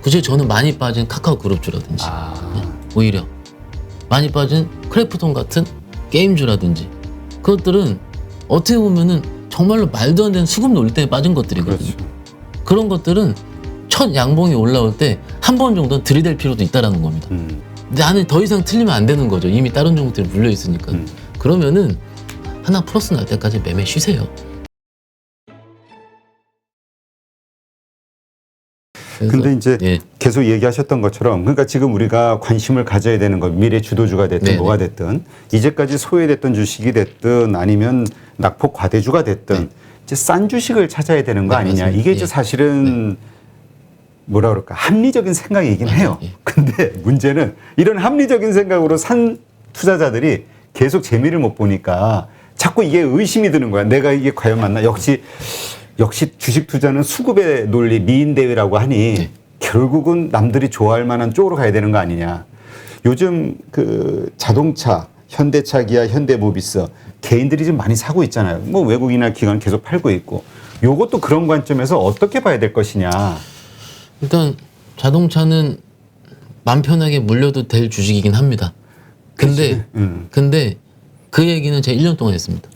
굳이 저는 많이 빠진 카카오 그룹주라든지 오히려 많이 빠진 크래프톤 같은 게임주라든지 그것들은 어떻게 보면은 정말로 말도 안 되는 수급 논리 때문에 빠진 것들이거든요. 그렇죠. 그런 것들은 첫 양봉이 올라올 때 한 번 정도는 들이댈 필요도 있다라는 겁니다. 나는 더 이상 틀리면 안 되는 거죠. 이미 다른 종목들이 물려 있으니까. 그러면은 하나 플러스 날 때까지 매매 쉬세요. 근데 이제 예. 계속 얘기하셨던 것처럼 그러니까 지금 우리가 관심을 가져야 되는 것 미래 주도주가 됐든 네네. 뭐가 됐든 이제까지 소외됐던 주식이 됐든 아니면 낙폭 과대주가 됐든 네. 이제 싼 주식을 찾아야 되는 거 네, 아니냐. 맞습니다. 이게 이제 예. 사실은 뭐라 그럴까 합리적인 생각이긴 맞아요. 해요. 예. 근데 문제는 이런 합리적인 생각으로 산 투자자들이 계속 재미를 못 보니까 자꾸 이게 의심이 드는 거야. 내가 이게 과연 맞나? 역시 주식 투자는 수급의 논리 미인 대회라고 하니 네. 결국은 남들이 좋아할 만한 쪽으로 가야 되는 거 아니냐. 요즘 그 자동차, 현대차, 기아, 현대모비스 개인들이 좀 많이 사고 있잖아요. 뭐 외국이나 기관 계속 팔고 있고. 요것도 그런 관점에서 어떻게 봐야 될 것이냐. 일단 자동차는 맘 편하게 물려도 될 주식이긴 합니다. 근데 근데 그 얘기는 제가 1년 동안 했습니다.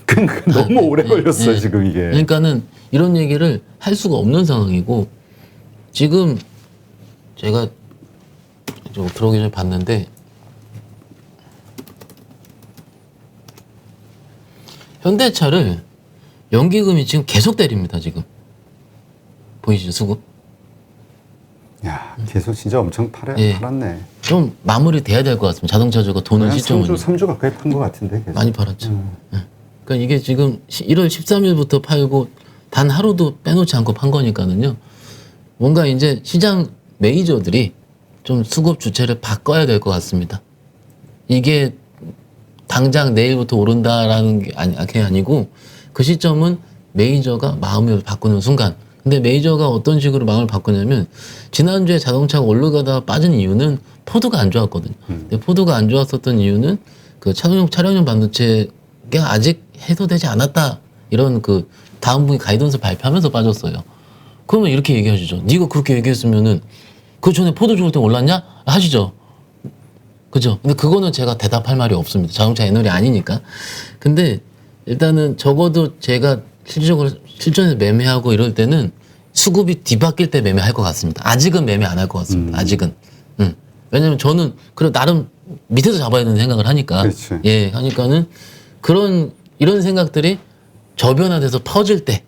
너무 오래 걸렸어요, 예. 지금 이게. 그러니까는 이런 얘기를 할 수가 없는 상황이고 지금 제가 좀 들어오기 전에 봤는데 현대차를 연기금이 지금 계속 때립니다. 지금 보이시죠 수급? 야, 계속 진짜 엄청 예. 팔았네. 좀 마무리 돼야 될 것 같습니다. 자동차주가 도는 한 시점은 3주 가까이 판 것 같은데. 계속. 많이 팔았죠. 예. 그러니까 이게 지금 1월 13일부터 팔고 단 하루도 빼놓지 않고 판 거니까는요. 뭔가 이제 시장 메이저들이 좀 수급 주체를 바꿔야 될 것 같습니다. 이게 당장 내일부터 오른다라는 게 아니고 그 시점은 메이저가 마음을 바꾸는 순간. 근데 메이저가 어떤 식으로 마음을 바꾸냐면 지난주에 자동차가 올라가다가 빠진 이유는 포드가 안 좋았거든요. 근데 포드가 안 좋았었던 이유는 그 차량용 반도체가 아직 해소되지 않았다. 이런 그 다음 분기 가이던스 발표하면서 빠졌어요. 그러면 이렇게 얘기하시죠. 네가 그렇게 얘기했으면은 그 전에 포드 좋을 때 올랐냐? 하시죠. 그죠? 근데 그거는 제가 대답할 말이 없습니다. 자동차 애널이 아니니까. 근데 일단은 적어도 제가 실질적으로 실전에서 매매하고 이럴 때는 수급이 뒤바뀔 때 매매할 것 같습니다. 아직은 매매 안 할 것 같습니다. 아직은. 왜냐면 저는 그래 나름 밑에서 잡아야 되는 생각을 하니까. 그렇지. 예, 하니까는 이런 생각들이 저변화돼서 퍼질 때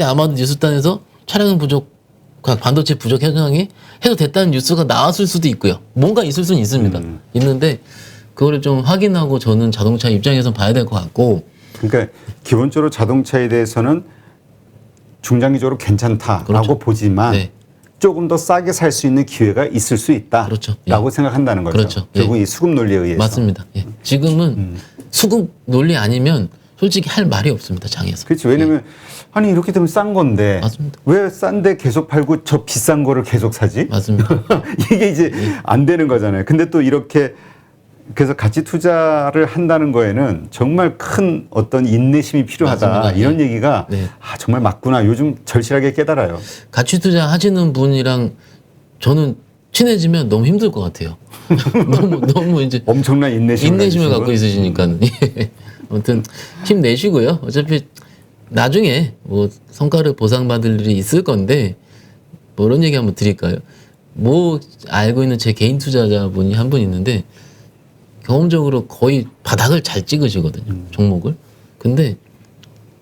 아마도 뉴스단에서 차량 부족, 반도체 부족 현상이 해소됐다는 뉴스가 나왔을 수도 있고요. 뭔가 있을 수는 있습니다. 있는데 그거를 좀 확인하고 저는 자동차 입장에서 봐야 될 것 같고. 그러니까 기본적으로 자동차에 대해서는 중장기적으로 괜찮다라고 그렇죠. 보지만 네. 조금 더 싸게 살 수 있는 기회가 있을 수 있다라고 그렇죠. 생각한다는 거죠. 그렇죠. 결국 예. 이 수급 논리에 의해서. 맞습니다. 예. 지금은 수급 논리 아니면 솔직히 할 말이 없습니다. 장에서. 그렇지. 왜냐면 아니 이렇게 되면 싼 건데 맞습니다. 왜 싼데 계속 팔고 저 비싼 거를 계속 사지? 맞습니다. 이게 이제 안 되는 거잖아요. 근데 또 이렇게 그래서 가치 투자를 한다는 거에는 정말 큰 어떤 인내심이 필요하다. 맞습니다. 이런 얘기가 네. 정말 맞구나. 요즘 절실하게 깨달아요. 가치 투자 하시는 분이랑 저는 친해지면 너무 힘들 것 같아요. 너무 이제 엄청난 인내심을 갖고 가지시고. 있으시니까는. 아무튼 힘내시고요. 어차피 나중에 뭐 성과를 보상받을 일이 있을 건데 뭐 이런 얘기 한번 드릴까요? 뭐 알고 있는 제 개인 투자자분이 한 분 있는데 경험적으로 거의 바닥을 잘 찍으시거든요. 종목을. 근데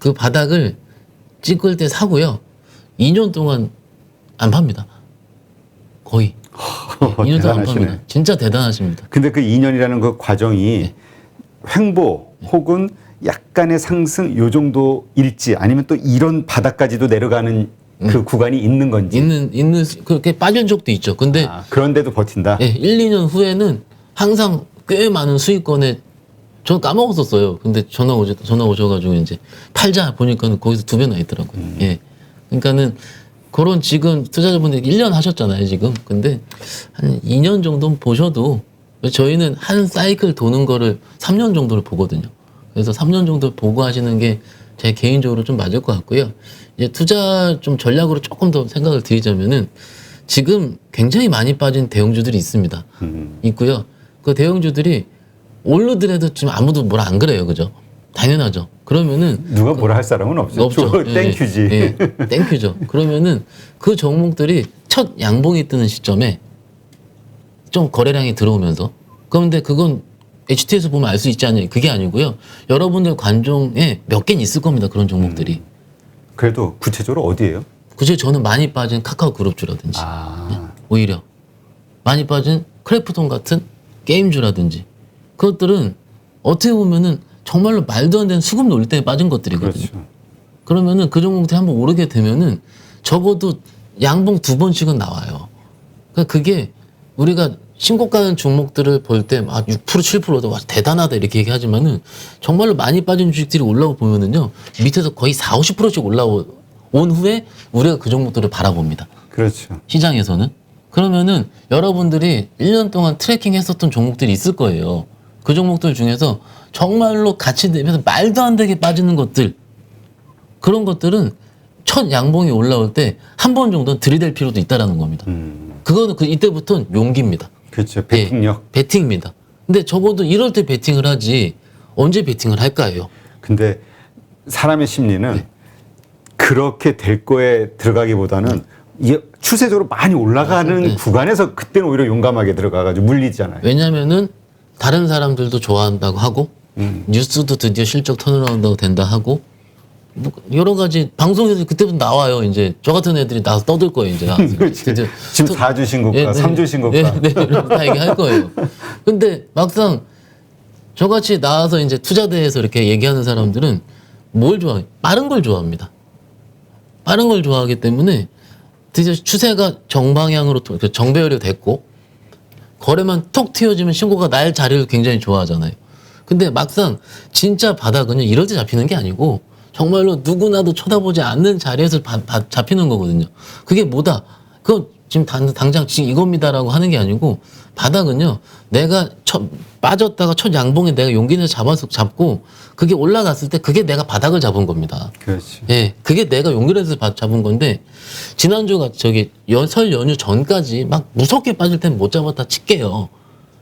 그 바닥을 찍을 때 사고요. 2년 동안 안 팝니다. 거의. 2년 동안 안 팝니다. 진짜 대단하십니다. 근데 그 2년이라는 그 과정이 횡보 혹은 약간의 상승 요 정도일지 아니면 또 이런 바닥까지도 내려가는 그 구간이 있는 건지. 그렇게 빠진 적도 있죠. 근데 그런데도 버틴다. 예, 1, 2년 후에는 항상 꽤 많은 수익권에 전 까먹었었어요. 근데 전화 오셔가지고 이제 팔자 보니까 거기서 2배나 있더라고요. 예. 그러니까는 그런 지금 투자자분들 1년 하셨잖아요, 지금. 근데 한 2년 정도 보셔도 저희는 한 사이클 도는 거를 3년 정도를 보거든요. 그래서 3년 정도 보고 하시는 게 제 개인적으로 좀 맞을 것 같고요. 이제 투자 좀 전략으로 조금 더 생각을 드리자면은 지금 굉장히 많이 빠진 대형주들이 있습니다. 있고요. 그 대형주들이 오르더라도 지금 아무도 뭐라 안 그래요, 그죠? 당연하죠. 그러면은 누가 뭐라 할 사람은 없죠. 없죠. 땡큐지. 예, 땡큐죠. 그러면은 그 종목들이 첫 양봉이 뜨는 시점에 좀 거래량이 들어오면서 그런데 그건 HT에서 보면 알 수 있지 않냐 그게 아니고요. 여러분들 관종에 몇 개는 있을 겁니다. 그런 종목들이. 그래도 구체적으로 어디예요? 그중에 저는 많이 빠진 카카오 그룹주라든지 오히려 많이 빠진 크래프톤 같은 게임주라든지 그것들은 어떻게 보면은 정말로 말도 안 되는 수급 놀이 때문에 빠진 것들이거든요. 그렇죠. 그러면은 그 종목들이 한번 오르게 되면은 적어도 양봉 2번씩은 나와요. 그러니까 그게 우리가 신고가는 종목들을 볼 때 막 6% 7%도 와 대단하다 이렇게 얘기하지만은 정말로 많이 빠진 주식들이 올라오고 보면은요 밑에서 거의 4, 50%씩 올라온 후에 우리가 그 종목들을 바라봅니다. 그렇죠. 시장에서는. 그러면은 여러분들이 1년 동안 트래킹 했었던 종목들이 있을 거예요. 그 종목들 중에서 정말로 가치 대비해서 말도 안 되게 빠지는 것들 그런 것들은 첫 양봉이 올라올 때 한 번 정도는 들이댈 필요도 있다라는 겁니다. 그거는 이때부터는 용기입니다. 그렇죠. 배팅력. 예, 배팅입니다. 근데 적어도 이럴 때 배팅을 하지 언제 배팅을 할까요? 근데 사람의 심리는 그렇게 될 거에 들어가기보다는 이게 추세적으로 많이 올라가는 구간에서 그때는 오히려 용감하게 들어가가지고 물리잖아요. 왜냐면은 다른 사람들도 좋아한다고 하고 뉴스도 드디어 실적 턴어라운드 된다 하고 뭐 여러 가지 방송에서 그때부터 나와요. 이제 저 같은 애들이 나와서 떠들 거예요. 이제 그렇지. 지금 4주 신고가, 3주 신고가. 네, 다 얘기할 거예요. 근데 막상 저같이 나와서 이제 투자대에서 이렇게 얘기하는 사람들은 뭘 좋아해요? 빠른 걸 좋아합니다. 빠른 걸 좋아하기 때문에 드디어 추세가 정방향으로 정배열이 됐고 거래만 톡 튀어지면 신고가 날 자리를 굉장히 좋아하잖아요. 근데 막상 진짜 바닥은요 이럴 때 잡히는 게 아니고 정말로 누구나도 쳐다보지 않는 자리에서 잡히는 거거든요. 그게 뭐다? 그건 지금 당장 지금 이겁니다라고 하는 게 아니고 바닥은요 내가 빠졌다가 첫 양봉에 내가 용기 내서 잡고 그게 올라갔을 때 그게 내가 바닥을 잡은 겁니다. 그렇지. 예, 그게 내가 용기 내서 잡은 건데 지난주가 설 연휴 전까지 막 무섭게 빠질 땐 못 잡았다 칠게요.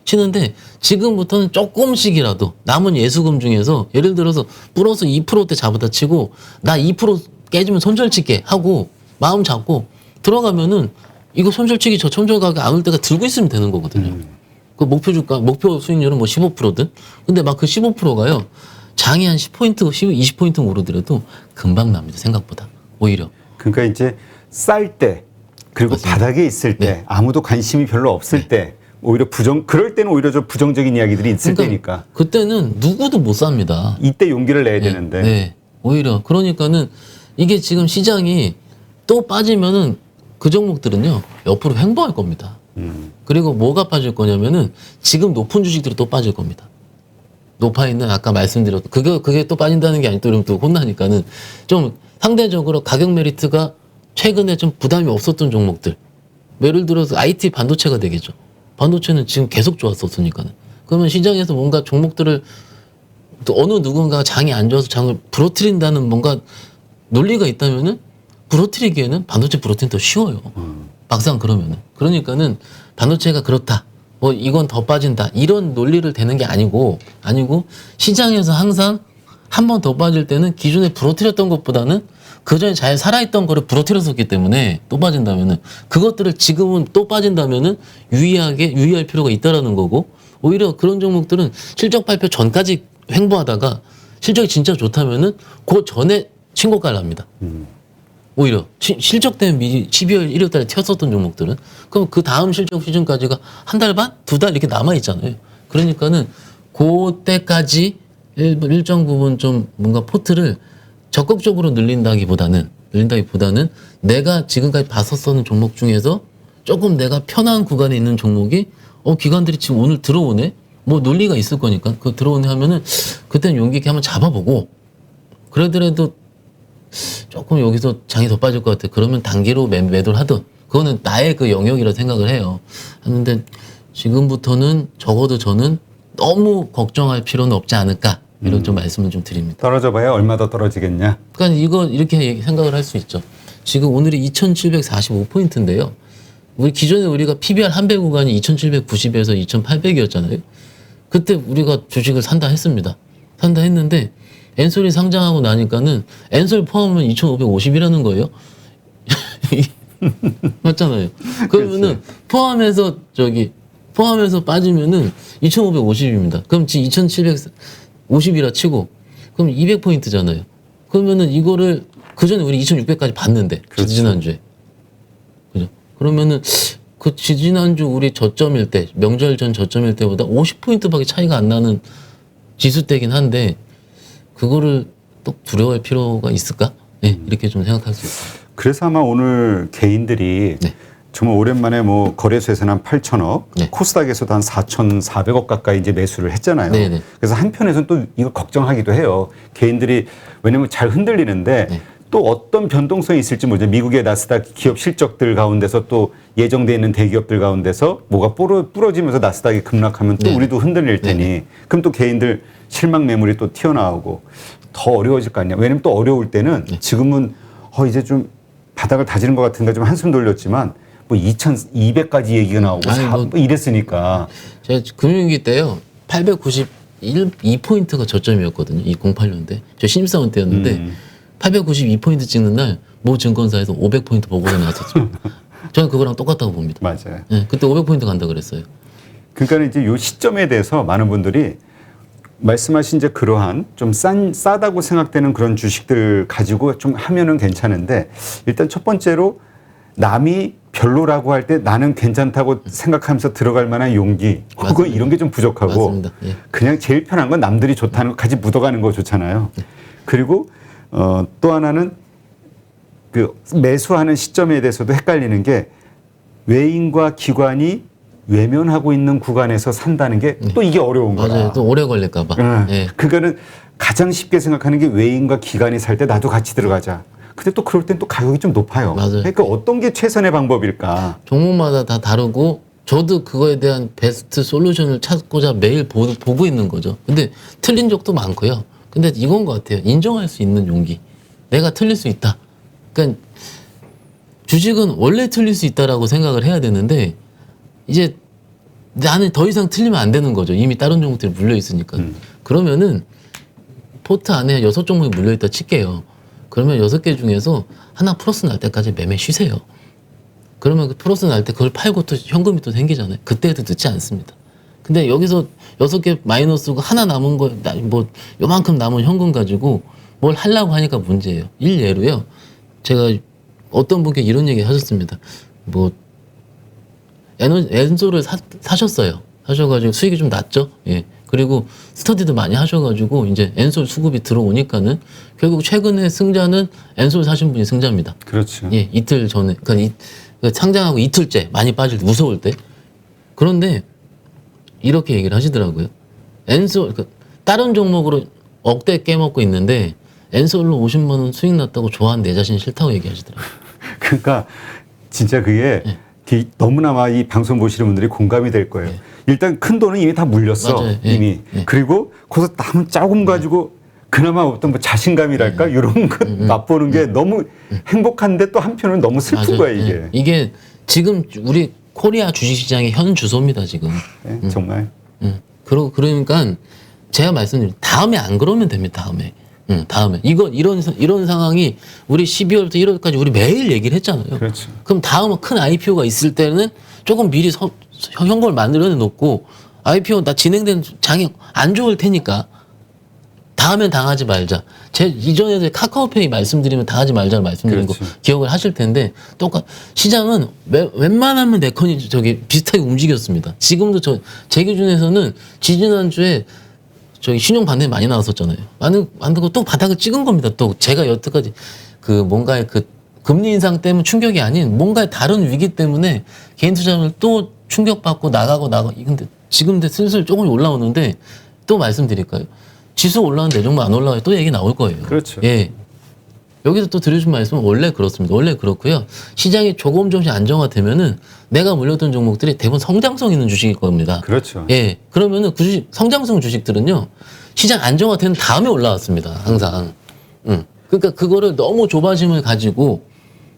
치는데 지금부터는 조금씩이라도 남은 예수금 중에서 예를 들어서 플러스 2%대 잡았다 치고 나 2% 깨지면 손절칠게 하고 마음 잡고 들어가면은 이거 손절치기 저 손절 가격 안 올 때가 들고 있으면 되는 거거든요. 그 목표 수익률은 뭐 15%든 근데 막 그 15%가요 장이 한 10포인트, 20포인트 오르더라도 금방 납니다. 생각보다 오히려. 그러니까 이제 쌀 때 그리고 맞습니다. 바닥에 있을 때 아무도 관심이 별로 없을 때 오히려 그럴 때는 오히려 좀 부정적인 이야기들이 있을 때니까. 그때는 누구도 못 삽니다. 이때 용기를 내야 되는데. 네. 오히려. 그러니까는 이게 지금 시장이 또 빠지면은 그 종목들은요, 옆으로 횡보할 겁니다. 그리고 뭐가 빠질 거냐면은 지금 높은 주식들이 또 빠질 겁니다. 높아 있는 아까 말씀드렸던 그게 또 빠진다는 게 아니고 이러면 또 혼나니까는 좀 상대적으로 가격 메리트가 최근에 좀 부담이 없었던 종목들. 예를 들어서 IT 반도체가 되겠죠. 반도체는 지금 계속 좋았었으니까는. 그러면 시장에서 뭔가 종목들을 또 어느 누군가가 장이 안 좋아서 장을 부러뜨린다는 뭔가 논리가 있다면은 부러뜨리기에는 반도체 부러뜨리는 더 쉬워요. 막상 그러면은. 그러니까는 반도체가 그렇다. 뭐 이건 더 빠진다. 이런 논리를 대는 게 아니고 시장에서 항상 한 번 더 빠질 때는 기존에 부러뜨렸던 것보다는 그전에 잘 살아있던 거를 부러뜨렸었기 때문에 또 빠진다면은 그것들을 지금은 또 빠진다면은 유의할 필요가 있다라는 거고 오히려 그런 종목들은 실적 발표 전까지 횡보하다가 실적이 진짜 좋다면은 그 전에 신고가를 합니다. 오히려 실적 때문에 12월 1월 달에 튀었었던 종목들은 그럼 그 다음 실적 시즌까지가 한 달 반? 2달 이렇게 남아 있잖아요. 그러니까는 그때까지 일정 부분 좀 뭔가 포트를 적극적으로 늘린다기보다는 내가 지금까지 봤었던 종목 중에서 조금 내가 편한 구간에 있는 종목이 기관들이 지금 오늘 들어오네? 뭐 논리가 있을 거니까 그 들어오네 하면은 그때는 용기 있게 한번 잡아보고 그러더라도 조금 여기서 장이 더 빠질 것 같아. 그러면 단기로 매도를 하든 그거는 나의 그 영역이라 생각을 해요. 하는데 지금부터는 적어도 저는 너무 걱정할 필요는 없지 않을까 이런 좀 말씀을 좀 드립니다. 떨어져 봐야 얼마 더 떨어지겠냐. 그러니까 이거 이렇게 생각을 할 수 있죠. 지금 오늘이 2,745포인트인데요. 우리 기존에 우리가 PBR 한배 구간이 2,790에서 2,800이었잖아요. 그때 우리가 주식을 산다 했습니다. 산다 했는데 엔솔이 상장하고 나니까는 엔솔 포함하면 2,550이라는 거예요. 맞잖아요. 그러면은 포함해서 빠지면은 2,550입니다. 그럼 지금 2,750이라 치고 그럼 200포인트잖아요. 그러면은 이거를 그 전에 우리 2,600까지 봤는데 그렇죠. 지난주에. 그죠? 그러면은 그 지난주 우리 저점일 때 명절 전 저점일 때보다 50포인트밖에 차이가 안 나는 지수대긴 한데 그거를 또 두려워할 필요가 있을까? 네, 이렇게 좀 생각할 수 있어요. 그래서 아마 오늘 개인들이 네. 정말 오랜만에 뭐 거래소에서는 한 8천억, 네. 코스닥에서도 한 4,400억 가까이 이제 매수를 했잖아요. 네네. 그래서 한편에서는 또 이거 걱정하기도 해요. 개인들이 왜냐면 잘 흔들리는데 네. 또 어떤 변동성이 있을지 모르죠. 미국의 나스닥 기업 실적들 가운데서 또 예정돼 있는 대기업들 가운데서 뭐가 부러지면서 나스닥이 급락하면 또 네네. 우리도 흔들릴 테니 네네. 그럼 또 개인들 실망 매물이 또 튀어나오고 더 어려워질 거 아니야. 왜냐면 또 어려울 때는 네. 지금은 이제 좀 바닥을 다지는 것 같은가 좀 한숨 돌렸지만 뭐 2,200까지 얘기가 나오고 아니, 뭐 이랬으니까 제가 금융위기 때요 892포인트가 저점이었거든요. 이 08년대 저 신입사원 때였는데 892포인트 찍는 날 모 증권사에서 500포인트 보고가 나왔었죠. 저는 그거랑 똑같다고 봅니다. 맞아요. 네, 그때 500포인트 간다 그랬어요. 그러니까 이제 요 시점에 대해서 많은 분들이 말씀하신 이제 그러한 좀 싸다고 생각되는 그런 주식들 가지고 좀 하면은 괜찮은데 일단 첫 번째로 남이 별로라고 할 때 나는 괜찮다고 생각하면서 들어갈 만한 용기 그거 맞습니다. 이런 게 좀 부족하고 맞습니다. 예. 그냥 제일 편한 건 남들이 좋다는 거 같이 묻어가는 거 좋잖아요. 그리고 또 하나는 그 매수하는 시점에 대해서도 헷갈리는 게 외인과 기관이 외면하고 있는 구간에서 산다는 게 또 이게 어려운 거야. 맞아요. 또 오래 걸릴까봐. 네. 예. 그거는 가장 쉽게 생각하는 게 외인과 기관이 살 때 나도 같이 들어가자. 근데 또 그럴 땐 또 가격이 좀 높아요. 맞아요. 그러니까 어떤 게 최선의 방법일까? 종목마다 다 다르고 저도 그거에 대한 베스트 솔루션을 찾고자 매일 보고 있는 거죠. 근데 틀린 적도 많고요. 근데 이건 것 같아요. 인정할 수 있는 용기. 내가 틀릴 수 있다. 그러니까 주식은 원래 틀릴 수 있다라고 생각을 해야 되는데 이제 나는 더 이상 틀리면 안 되는 거죠. 이미 다른 종목들이 물려 있으니까. 그러면은 포트 안에 6종목이 물려 있다 칠게요. 그러면 6개 중에서 하나 플러스 날 때까지 매매 쉬세요. 그러면 그 플러스 날 때 그걸 팔고 또 현금이 또 생기잖아요. 그때도 늦지 않습니다. 근데 여기서 6개 마이너스고 하나 남은 거, 뭐 요만큼 남은 현금 가지고 뭘 하려고 하니까 문제예요. 일예로요. 제가 어떤 분께 이런 얘기 하셨습니다. 뭐 엔솔을 사셨어요. 사셔가지고 수익이 좀 낮죠. 예. 그리고 스터디도 많이 하셔가지고 이제 엔솔 수급이 들어오니까는 결국 최근에 승자는 엔솔 사신 분이 승자입니다. 그렇죠. 예, 이틀 전에 그러니까 상장하고 이틀째 많이 빠질 때 무서울 때. 그런데 이렇게 얘기를 하시더라고요. 엔솔 다른 종목으로 억대 깨먹고 있는데 엔솔로 50만 원 수익 났다고 좋아하는 내 자신 싫다고 얘기하시더라고요. 그러니까 진짜 그게 너무나 아마 이 방송 보시는 분들이 공감이 될 거예요. 일단 큰 돈은 이미 다 물렸어. 맞아요. 예. 이미. 예. 그리고 거기서 남은 조금 가지고 그나마 어떤 뭐 자신감이랄까 이런 것 맛보는 게 너무 행복한데 또 한편은 너무 슬픈 맞아요. 거야 이게. 예. 이게 지금 우리 코리아 주식시장의 현 주소입니다 지금. 예, 정말. 그러니까 제가 말씀드린 다음에 안 그러면 됩니다. 다음에 이런 상황이 우리 12월부터 1월까지 우리 매일 얘기를 했잖아요. 그렇죠. 그럼 다음 큰 IPO가 있을 때는 조금 미리 현금을 만들어 놓고 IPO 나 진행된 장이 안 좋을 테니까 다음엔 당하지 말자. 제 이전에 카카오페이 말씀드리면 당하지 말자고 말씀드린 거 그렇지. 기억을 하실 텐데 시장은 웬만하면 내컨이 비슷하게 움직였습니다. 지금도 제 기준에서는 지지난주에 신용 반대 많이 나왔었잖아요. 만들고 또 바닥을 찍은 겁니다. 또 제가 여태까지 뭔가의 금리 인상 때문에 충격이 아닌 뭔가의 다른 위기 때문에 개인 투자를 또 충격받고 나가고 근데 지금 슬슬 조금 올라오는데 또 말씀드릴까요? 지수 올라오는데 내 종목 안 올라와요. 또 얘기 나올 거예요. 그렇죠. 예. 여기서 또 드려준 말씀은 원래 그렇습니다. 원래 그렇고요. 시장이 조금씩 안정화되면은 내가 물렸던 종목들이 대부분 성장성 있는 주식일 겁니다. 그렇죠. 예. 그러면은 그 성장성 주식들은요, 시장 안정화된 다음에 올라왔습니다. 항상. 그러니까 그거를 너무 조바심을 가지고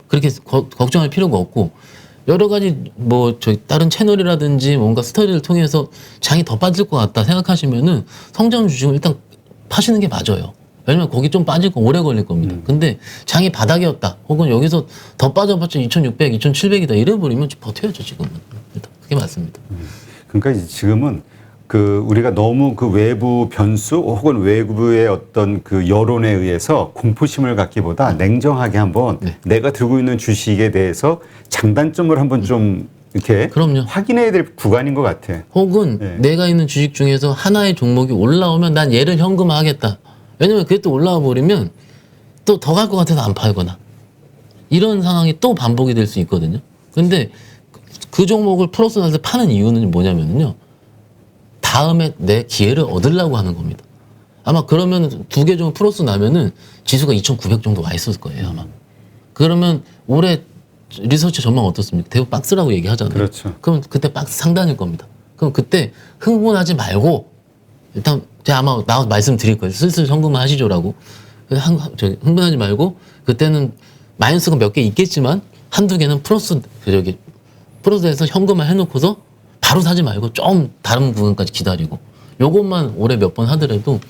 그렇게 걱정할 필요가 없고, 여러 가지 뭐 저희 다른 채널이라든지 뭔가 스터디를 통해서 장이 더 빠질 것 같다 생각하시면은 성장 주식을 일단 파시는 게 맞아요. 왜냐면 거기 좀 빠질 거 오래 걸릴 겁니다. 근데 장이 바닥이었다. 혹은 여기서 더 빠져봤자 2,600, 2,700이다. 이래버리면 버텨야죠, 지금은. 일단 그게 맞습니다. 그러니까 이제 지금은 그 우리가 너무 그 외부 변수 혹은 외부의 어떤 그 여론에 의해서 공포심을 갖기보다 냉정하게 한번 네. 내가 들고 있는 주식에 대해서 장단점을 한번 좀 이렇게 그럼요. 확인해야 될 구간인 것 같아. 혹은 네. 내가 있는 주식 중에서 하나의 종목이 올라오면 난 얘를 현금화하겠다. 왜냐면 그게 또 올라와 버리면 또 더 갈 것 같아서 안 팔거나 이런 상황이 또 반복이 될 수 있거든요. 근데 그 종목을 플러스 나서 파는 이유는 뭐냐면요. 다음에 내 기회를 얻으려고 하는 겁니다. 아마 그러면 두 개 정도 플러스 나면은 지수가 2,900 정도 와 있을 거예요, 아마. 그러면 올해 리서치 전망 어떻습니까? 대부 박스라고 얘기하잖아요. 그렇죠. 그럼 그때 박스 상단일 겁니다. 그럼 그때 흥분하지 말고 일단 제가 아마 나와서 말씀드릴 거예요. 슬슬 현금화 하시죠라고. 흥분하지 말고 그때는 마이너스가 몇 개 있겠지만 한두 개는 플러스에서 현금화 해놓고서 바로 사지 말고 좀 다른 부분까지 기다리고 요것만 올해 몇 번 하더라도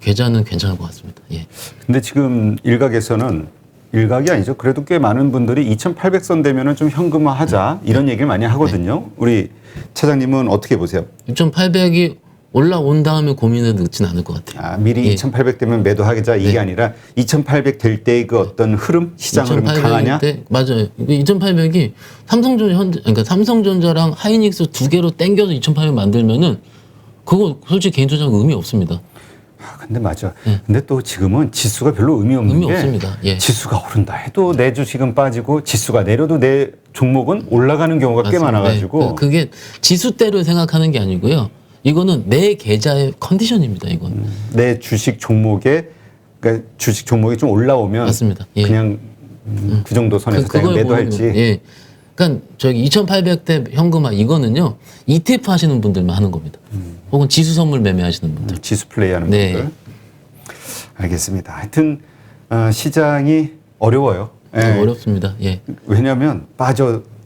계좌는 괜찮을 것 같습니다. 예. 근데 지금 일각에서는 일각이 아니죠. 그래도 꽤 많은 분들이 2,800선 되면은 좀 현금화 하자 이런 얘기를 많이 하거든요. 우리 차장님은 어떻게 보세요? 6,800이 올라온 다음에 고민해도 늦진 않을 것 같아요. 아, 미리 예. 2,800 되면 매도하자 이게 네. 아니라 2,800 될 때의 그 어떤 흐름, 시장 흐름 2,800 강하냐? 때, 맞아요. 2,800이 그러니까 삼성전자랑 하이닉스 두 개로 땡겨서 2,800 만들면은 그거 솔직히 개인 투자는 의미 없습니다. 아, 근데 맞아. 근데 또 지금은 지수가 별로 의미 없는 의미 게 없습니다. 예. 지수가 오른다 해도 내 주식은 빠지고 지수가 내려도 내 종목은 올라가는 경우가 꽤 맞습니다. 많아가지고 네. 그게 지수대로 생각하는 게 아니고요. 이거는 내 계좌의 컨디션입니다. 이건. 내 주식 종목에 그러니까 주식 종목이 좀 올라오면 맞습니다. 예. 그냥 그 정도 선에서 그냥 그걸 매도할지. 보면, 예. 그러니까 저기 2,800대 현금화 이거는요. ETF 하시는 분들만 하는 겁니다. 혹은 지수 선물 매매하시는 분들. 지수 플레이하는 네. 분들. 알겠습니다. 하여튼 시장이 어려워요. 예. 어렵습니다. 예. 왜냐하면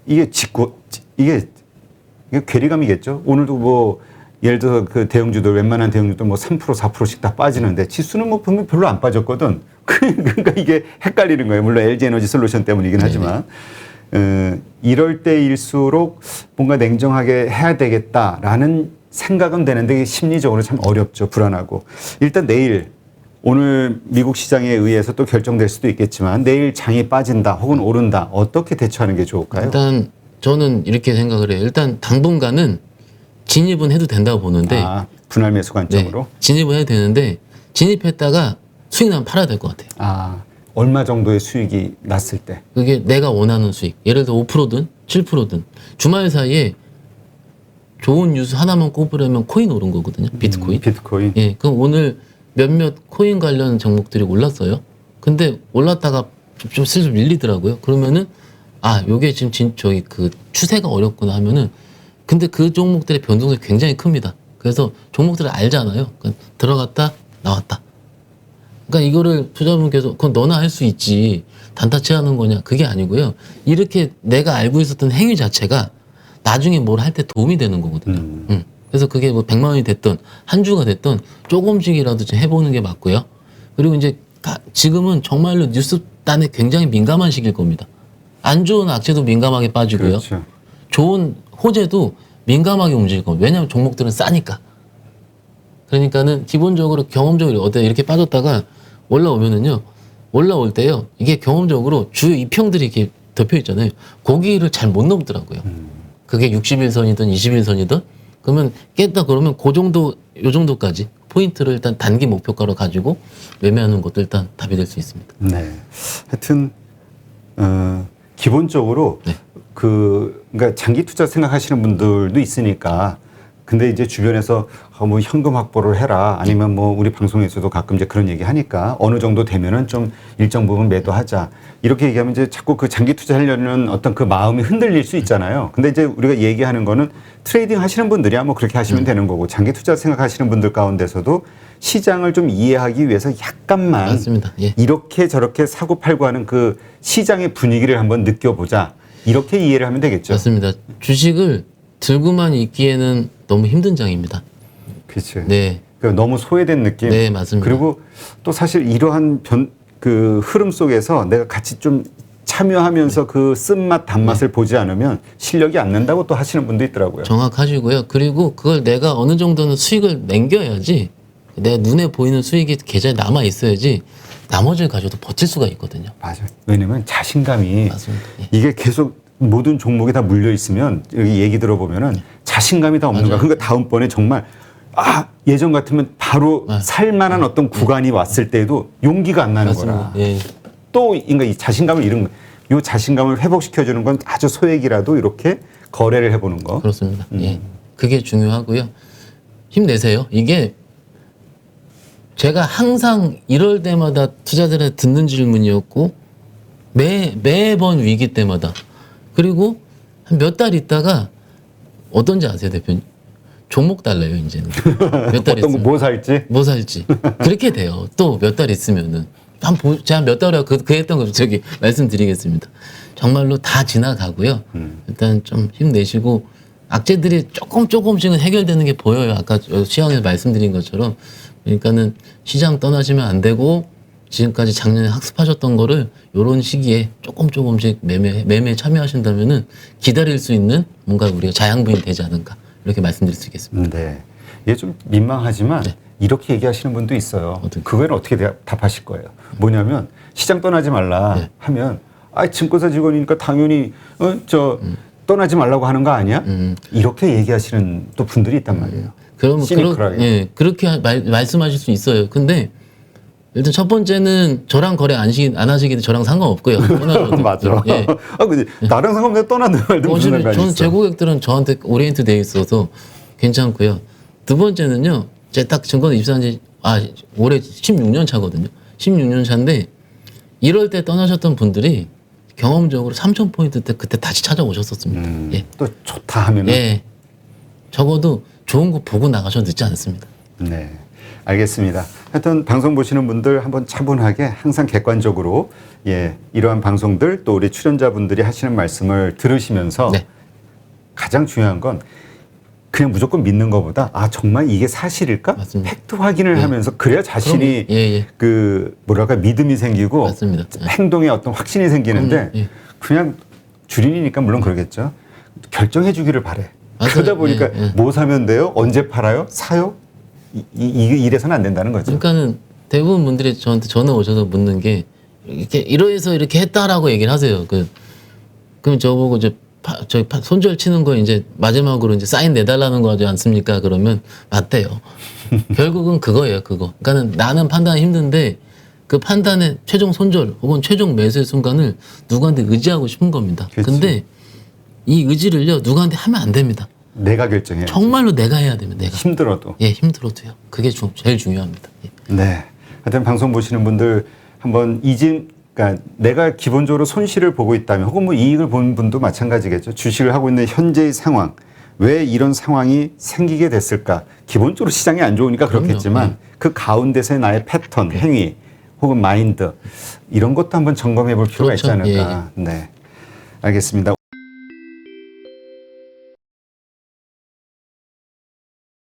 이게 이게 괴리감이겠죠. 오늘도 뭐 예를 들어 그 대형주들 웬만한 대형주들 뭐 3% 4%씩 다 빠지는데 지수는 뭐 보면 별로 안 빠졌거든. 그러니까 이게 헷갈리는 거예요. 물론 LG 에너지 솔루션 때문이긴 하지만 이럴 때일수록 뭔가 냉정하게 해야 되겠다라는 생각은 되는데 이게 심리적으로 참 어렵죠. 불안하고 일단 오늘 미국 시장에 의해서 또 결정될 수도 있겠지만 내일 장이 빠진다 혹은 오른다 어떻게 대처하는 게 좋을까요? 일단 저는 이렇게 생각을 해요. 일단 당분간은 진입은 해도 된다고 보는데 분할 매수 관점으로. 네, 진입은 해도 되는데 진입했다가 수익 나면 팔아야 될 것 같아요. 얼마 정도의 수익이 났을 때? 그게 내가 원하는 수익. 예를 들어 5%든 7%든 주말 사이에 좋은 뉴스 하나만 꼽으려면 코인 오른 거거든요. 비트코인. 비트코인. 예, 그럼 오늘 몇몇 코인 관련 종목들이 올랐어요. 근데 올랐다가 좀 슬슬 밀리더라고요. 그러면은 요게 지금 저기 그 추세가 어렵구나 하면은 근데 그 종목들의 변동성이 굉장히 큽니다. 그래서 종목들을 알잖아요. 그러니까 들어갔다 나왔다. 그러니까 이거를 투자분께서 그건 너나 할 수 있지 단타치 하는 거냐 그게 아니고요. 이렇게 내가 알고 있었던 행위 자체가 나중에 뭘 할 때 도움이 되는 거거든요. 그래서 그게 뭐 100만 원이 됐던 한 주가 됐던 조금씩이라도 좀 해보는 게 맞고요. 그리고 이제 지금은 정말로 뉴스단에 굉장히 민감한 시기일 겁니다. 안 좋은 악재도 민감하게 빠지고요. 그렇죠. 좋은 호재도 민감하게 움직일 겁니다. 왜냐하면 종목들은 싸니까. 그러니까는 기본적으로 경험적으로 이렇게 빠졌다가 올라오면은요. 올라올 때요. 이게 경험적으로 주요 이평들이 이렇게 덮여 있잖아요. 거기를 잘 못 넘더라고요. 그게 60일선이든 20일선이든 그러면 깼다 그러면 요 정도까지 포인트를 일단 단기 목표가로 가지고 매매하는 것도 일단 답이 될 수 있습니다. 네. 하여튼 기본적으로 네. 그러니까 장기 투자 생각하시는 분들도 있으니까 근데 이제 주변에서 뭐 현금 확보를 해라 아니면 뭐 우리 방송에서도 가끔 이제 그런 얘기 하니까 어느 정도 되면은 좀 일정 부분 매도하자 이렇게 얘기하면 이제 자꾸 그 장기 투자하려는 어떤 그 마음이 흔들릴 수 있잖아요. 근데 이제 우리가 얘기하는 거는 트레이딩 하시는 분들이야 뭐 그렇게 하시면 되는 거고 장기 투자 생각하시는 분들 가운데서도 시장을 좀 이해하기 위해서 약간만 맞습니다. 예. 이렇게 저렇게 사고 팔고 하는 그 시장의 분위기를 한번 느껴보자. 이렇게 이해를 하면 되겠죠. 맞습니다. 주식을 들고만 있기에는 너무 힘든 장입니다. 그렇죠. 네. 너무 소외된 느낌. 네, 맞습니다. 그리고 또 사실 이러한 그 흐름 속에서 내가 같이 좀 참여하면서 그 쓴맛 단맛을 보지 않으면 실력이 안 는다고 또 하시는 분도 있더라고요. 정확하시고요. 그리고 그걸 내가 어느 정도는 수익을 남겨야지, 내 눈에 보이는 수익이 계좌에 남아 있어야지 나머지를 가져도 버틸 수가 있거든요. 맞아요. 왜냐면 자신감이 맞습니다. 예. 이게 계속 모든 종목에 다 물려 있으면 여기 얘기 들어보면은 자신감이 다 없는 거야. 그러니까 다음번에 정말 예전 같으면 바로 네. 살만한 어떤 구간이 왔을 때에도 용기가 안 나는 맞습니다. 거라. 예. 또 그러니까 이 자신감을 잃은 요 자신감을 회복시켜 주는 건 아주 소액이라도 이렇게 거래를 해보는 거. 그렇습니다. 예. 그게 중요하고요. 힘내세요. 이게 제가 항상 이럴 때마다 투자자들한테 듣는 질문이었고 매번 위기 때마다 그리고 한 몇 달 있다가 어떤지 아세요, 대표님? 종목 달라요, 이제는. 몇 달 어떤 거 있으면. 뭐 살지? 뭐 살지. 그렇게 돼요. 또 몇 달 있으면은. 제가 몇 달에 그 했던 거 말씀드리겠습니다. 정말로 다 지나가고요. 일단 좀 힘내시고 악재들이 조금씩은 해결되는 게 보여요. 아까 시황에서 말씀드린 것처럼. 그러니까는 시장 떠나시면 안 되고 지금까지 작년에 학습하셨던 거를 요런 시기에 조금씩 매매에 참여하신다면은 기다릴 수 있는 뭔가 우리가 자양분이 되지 않을까. 이렇게 말씀드릴 수 있겠습니다. 네. 이게 좀 민망하지만 네. 이렇게 얘기하시는 분도 있어요. 어떻게? 그거는 어떻게 답하실 거예요? 뭐냐면 시장 떠나지 말라 네. 하면 증권사 직원이니까 당연히 떠나지 말라고 하는 거 아니야? 이렇게 얘기하시는 또 분들이 있단 말이에요. 시니컬하게. 그렇게 말씀하실 수 있어요. 근데 일단 첫 번째는 저랑 거래 안 하시기도 저랑 상관없고요. 맞아. 예. 근데 나랑 상관없는데 떠나는 말도 무슨 상관이 저는 있어? 제 고객들은 저한테 오리엔트 돼 있어서 괜찮고요. 두 번째는요. 제가 딱 증권에 입사한 지 올해 16년 차거든요. 16년 차인데 이럴 때 떠나셨던 분들이 경험적으로 3,000포인트 때 그때 다시 찾아오셨었습니다. 예. 또 좋다 하면은 예. 적어도 좋은 거 보고 나가셔도 늦지 않습니다. 네, 알겠습니다. 하여튼 방송 보시는 분들 한번 차분하게 항상 객관적으로 이러한 방송들 또 우리 출연자분들이 하시는 말씀을 들으시면서 네. 가장 중요한 건 그냥 무조건 믿는 것보다 정말 이게 사실일까? 맞습니다. 팩트 확인을 하면서 그래야 자신이 그 뭐랄까 믿음이 생기고 맞습니다. 행동에 어떤 확신이 생기는데 예. 그냥 주린이니까 물론 그러겠죠. 결정해 주기를 바래. 맞아요. 그러다 보니까 예. 뭐 사면 돼요? 언제 팔아요? 사요? 이래서는 안 된다는 거죠. 그러니까는 대부분 분들이 저한테 전화 오셔서 묻는 게 이렇게 이러해서 이렇게 했다라고 얘기를 하세요. 그럼 저보고 손절 치는 거 이제 마지막으로 이제 사인 내달라는 거지 않습니까? 그러면 맞대요. 결국은 그거예요, 그거. 그러니까는 나는 판단이 힘든데 그 판단의 최종 손절 혹은 최종 매수의 순간을 누구한테 의지하고 싶은 겁니다. 그치. 근데 이 의지를요, 누구한테 하면 안 됩니다. 내가 결정해. 정말로 내가 해야 됩니다. 내가. 힘들어도. 예, 힘들어도요. 그게 제일 중요합니다. 예. 네. 하여튼 방송 보시는 분들 한번 그러니까 내가 기본적으로 손실을 보고 있다면 혹은 뭐 이익을 보는 분도 마찬가지겠죠. 주식을 하고 있는 현재의 상황. 왜 이런 상황이 생기게 됐을까? 기본적으로 시장이 안 좋으니까 그렇겠지만 그럼요. 그 가운데서의 나의 패턴, 행위 혹은 마인드 이런 것도 한번 점검해 볼 필요가 있지 그렇죠. 않을까. 네. 알겠습니다.